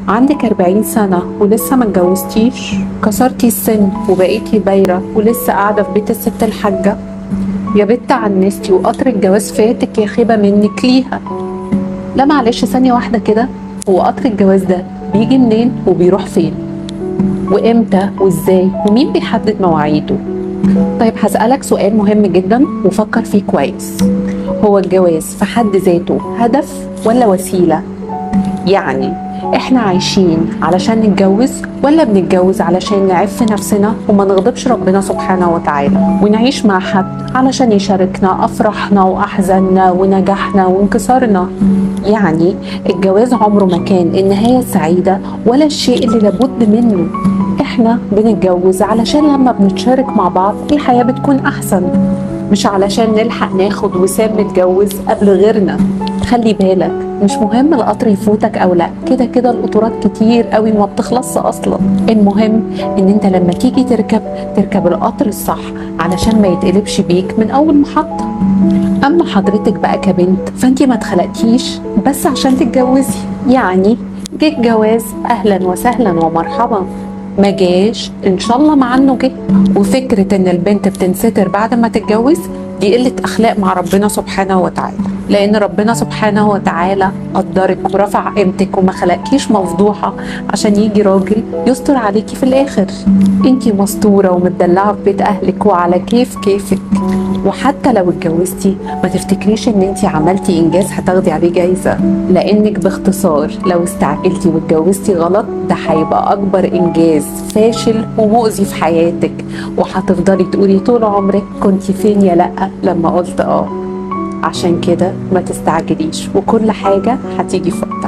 عندك 40 سنة ولسه ما اتجوزتيش؟ كسرتي السن وبقيتي بايرة ولسه قاعدة في بيت الست الحاجة؟ يا بت عنستي وقطر الجواز فاتك يا خيبة منك ليها. لا معلش ثانية واحدة كده، هو قطر الجواز ده بيجي منين وبيروح فين؟ وامتى وازاي ومين بيحدد مواعيده؟ طيب هسألك سؤال مهم جدا وفكر فيه كويس. هو الجواز في حد ذاته هدف ولا وسيلة؟ يعني احنا عايشين علشان نتجوز ولا بنتجوز علشان نعف نفسنا وما نغضبش ربنا سبحانه وتعالى ونعيش مع حد علشان يشاركنا افراحنا واحزاننا ونجاحنا وانكسارنا؟ يعني الجواز عمره ما كان النهاية السعيدة ولا الشيء اللي لابد منه. احنا بنتجوز علشان لما بنتشارك مع بعض الحياة بتكون احسن، مش علشان نلحق ناخد وسام نتجوز قبل غيرنا. خلي بالك، مش مهم القطر يفوتك او لا، كده كده القطورات كتير قوي ما بتخلصش اصلا. المهم ان انت لما تيجي تركب القطر الصح علشان ما يتقلبش بيك من اول محطة. اما حضرتك بقى كبنت فانت ما اتخلقتيش بس عشان تتجوزي. يعني جه الجواز اهلا وسهلا ومرحبا، ما جاش ان شاء الله مع انه جه. وفكره ان البنت بتنستر بعد ما تتجوز دي قله اخلاق مع ربنا سبحانه وتعالى، لان ربنا سبحانه وتعالى قدرك ورفع قيمتك وما خلقكيش مفضوحه عشان يجي راجل يستر عليكي في الاخر. انتي مستوره ومتدلعه في بيت اهلك وعلى كيف كيفك. وحتى لو اتجوزتي ما تفتكريش ان انتي عملتي انجاز هتاخدي عليه جايزه، لانك باختصار لو استعجلتي واتجوزتي غلط ده هيبقى اكبر انجاز فاشل ومؤذي في حياتك، وهتفضلي تقولي طول عمرك كنتي فين يا لا لما قلت اه. عشان كده ما تستعجليش وكل حاجه هتيجي في وقتها.